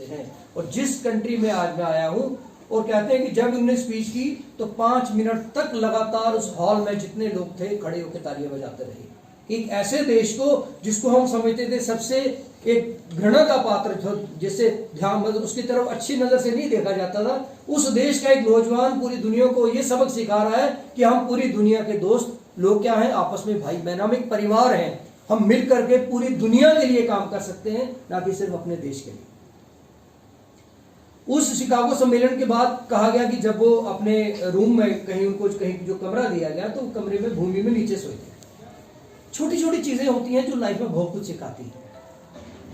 समझते हैं। और जिस कंट्री में आज मैं आया हूँ, और कहते हैं कि जब उन्होंने स्पीच की तो 5 मिनट तक लगातार उस हॉल में जितने लोग थे खड़े होकर तालियां बजाते रहे। एक ऐसे देश को जिसको हम समझते थे सबसे एक घृणा का पात्र, जिससे ध्यान मतलब उसकी तरफ अच्छी नजर से नहीं देखा जाता था, उस देश का एक नौजवान पूरी दुनिया को ये सबक सिखा रहा है कि हम पूरी दुनिया के दोस्त लोग क्या हैं, आपस में भाई बहन, हम एक परिवार हैं, हम मिल करके पूरी दुनिया के लिए काम कर सकते हैं, ना कि सिर्फ अपने देश के लिए। उस शिकागो सम्मेलन के बाद कहा गया कि जब वो अपने रूम में कहीं उनको कहीं जो कमरा दिया गया तो कमरे में भूमि में नीचे सोए थे। छोटी छोटी चीजें होती हैं जो लाइफ में बहुत कुछ सिखाती हैं।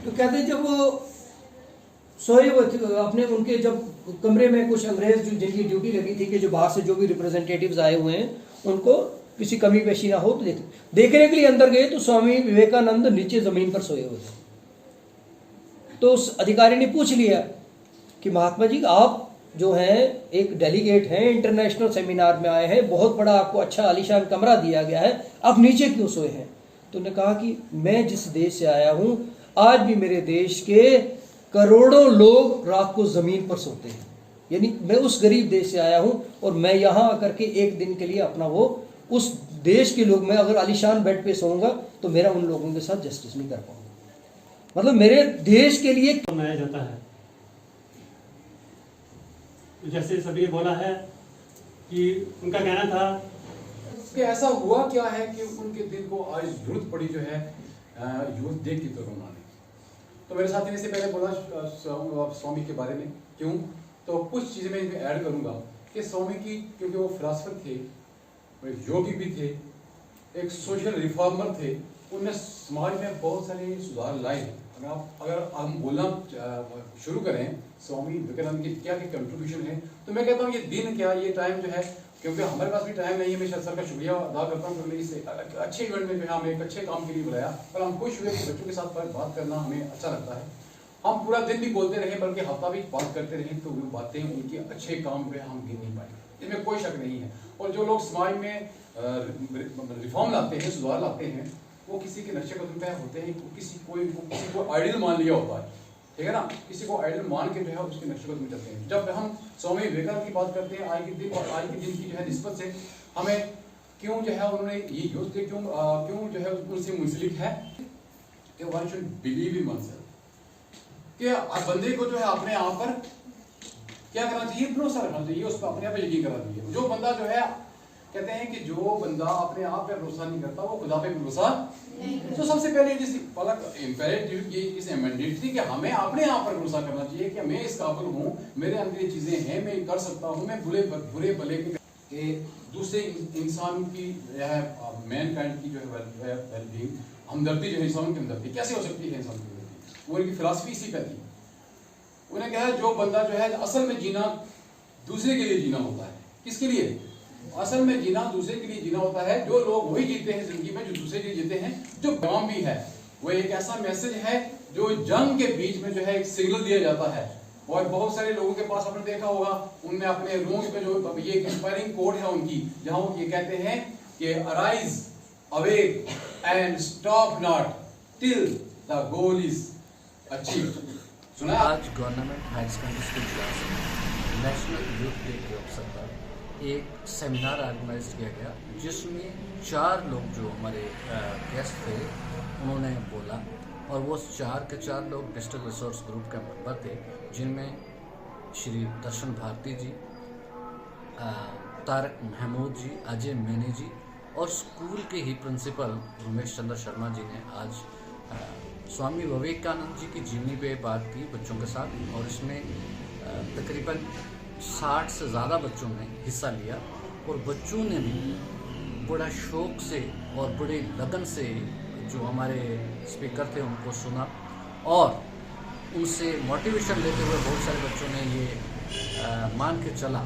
तो कहते हैं जब वो सोए वो अपने उनके जब कमरे में कुछ अंग्रेज जो जिनकी ड्यूटी लगी थी कि जो बाहर से जो भी रिप्रेजेंटेटिव्स आए हुए हैं उनको किसी कमी पेशी ना हो तो देखने के लिए अंदर गए तो स्वामी विवेकानंद नीचे जमीन पर सोए हुए थे। तो उस अधिकारी ने पूछ लिया कि महात्मा जी आप जो हैं एक डेलीगेट हैं, इंटरनेशनल सेमिनार में आए हैं, बहुत बड़ा आपको अच्छा आलीशान कमरा दिया गया है, आप नीचे क्यों सोए हैं? तो उन्होंने कहा कि मैं जिस देश से आया हूं आज भी मेरे देश के करोड़ों लोग रात को जमीन पर सोते हैं, यानी मैं उस गरीब देश से आया हूं और मैं यहां आकर के एक दिन के लिए अपना वो उस देश के लोग, मैं अगर आलीशान बेड पे सोऊंगा तो मेरा उन लोगों के साथ जस्टिस नहीं कर पाऊंगा। मतलब मेरे देश के लिए मनाया जाता है। जैसे सभी बोला है कि उनका कहना था कि ऐसा हुआ क्या है कि उनके दिल को आज जरूरत पड़ी जो है यूथ डे की तरह मनाने। तो मेरे साथी ने से पहले बोला स्वामी के बारे में, क्यों तो कुछ चीज़ें मैं इनमें ऐड करूंगा कि स्वामी की, क्योंकि वो फिलासफर थे, वो योगी भी थे, एक सोशल रिफॉर्मर थे, उनने समाज में बहुत सारे सुधार लाए। अगर हम बोलना शुरू करें स्वामी विवेकानंद की क्या क्या कंट्रीब्यूशन है, तो मैं कहता हूँ ये दिन क्या, ये टाइम जो है, क्योंकि हमारे पास भी टाइम नहीं है, मैं सर का शुक्रिया अदा करता हूँ कि इस अच्छे इवेंट में जो है हमें एक अच्छे काम के लिए बुलाया और हम खुश हुए कि बच्चों के साथ बात करना हमें अच्छा लगता है। हम पूरा दिन भी बोलते रहे बल्कि हफ्ता भी बात करते रहे तो वो बातें उनकी अच्छे काम पे हम गिन नहीं पाए, इसमें कोई शक नहीं है। और जो लोग समाज में रिफॉर्म लाते हैं, सुधार लाते हैं, वो किसी के नक्शे कदम पे होते हैं, किसी को आइडियल मान लिया होता है, ठीक है ना, किसी को आइडियल मान के जो है उसके नक्शे कदम चलते हैं। जब हम स्वामी विवेकानंद की बात करते हैं आज के दिन और आज के दिन की जो है निस्बत से हमें क्यों जो है उन्होंने ये यूज किया, क्यों जो है उनसे मुंसलिक है कि one should believe in oneself, कि बंदे को जो है अपने आप पर क्या करना चाहिए, भरोसा रखना चाहिए, उस पर अपने आप यकीन करना चाहिए। जो बंदा जो है कहते हैं कि जो बंदा अपने आप पे भरोसा नहीं करता वो खुदा पे भरोसा नहीं। तो सबसे पहले इम्पेरेटिव ये इस मैंडेट थी कि हमें अपने आप पर भरोसा करना चाहिए कि मैं इस काबिल हूँ, मेरे अंदर ये चीजें हैं, मैं कर सकता हूँ, मैं बुरे भले के दूसरे इंसान की मैन काइंड की जो है वेलबींग, हमदर्दी जो है इंसान की हमदर्दी कैसे हो सकती है, इंसान की हमदर्दी, वो उनकी फिलॉसफी इसी पे थी। उन्हें कहा जो बंदा जो है असल में जीना दूसरे के लिए जीना होता है, किसके लिए, असल में जीना दूसरे के लिए जीना होता है। जो लोग वही जीते हैं जिंदगी में जो दूसरे के लिए जीते हैं, जो पैगाम भी है वो एक ऐसा मैसेज है जो जंग के बीच में जो है एक सिग्नल दिया जाता है। और बहुत सारे लोगों के पास आपने देखा होगा उनने अपने रूम्स पे जो ये इंस्पायरिंग कोट है उनकी, जहां वो ये कहते हैं कि arise awake and stop not till the goal is achieved. सुना आज government higher secondary school class national youth day के अवसर पर एक सेमिनार ऑर्गेनाइज किया गया, जिसमें 4 लोग जो हमारे गेस्ट थे उन्होंने बोला, और वो 4 के 4 लोग डिस्ट्रिक्ट रिसोर्स ग्रुप के मेंबर थे, जिनमें श्री दर्शन भारती जी, तारक महमूद जी, अजय मैनी जी और स्कूल के ही प्रिंसिपल रमेश चंद्र शर्मा जी ने आज स्वामी विवेकानंद जी की जीवनी पे बात की बच्चों के साथ। और इसमें तकरीबन 60 से ज़्यादा बच्चों ने हिस्सा लिया और बच्चों ने भी बड़ा शौक़ से और बड़े लगन से जो हमारे स्पीकर थे उनको सुना और उनसे मोटिवेशन लेते हुए बहुत सारे बच्चों ने ये मान के चला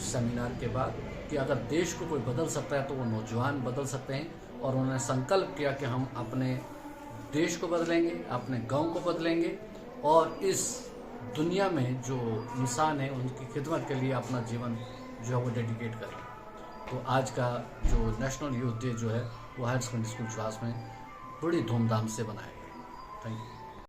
सेमिनार के बाद कि अगर देश को कोई बदल सकता है तो वो नौजवान बदल सकते हैं। और उन्होंने संकल्प किया कि हम अपने देश को बदलेंगे, अपने गांव को बदलेंगे और इस दुनिया में जो इंसान है उनकी खिदमत के लिए अपना जीवन जो है वो डेडिकेट करें। तो आज का जो नेशनल यूथ डे जो है वो हायर सेकेंडरी स्कूल च्वास में बड़ी धूमधाम से मनाया गया। Thank you.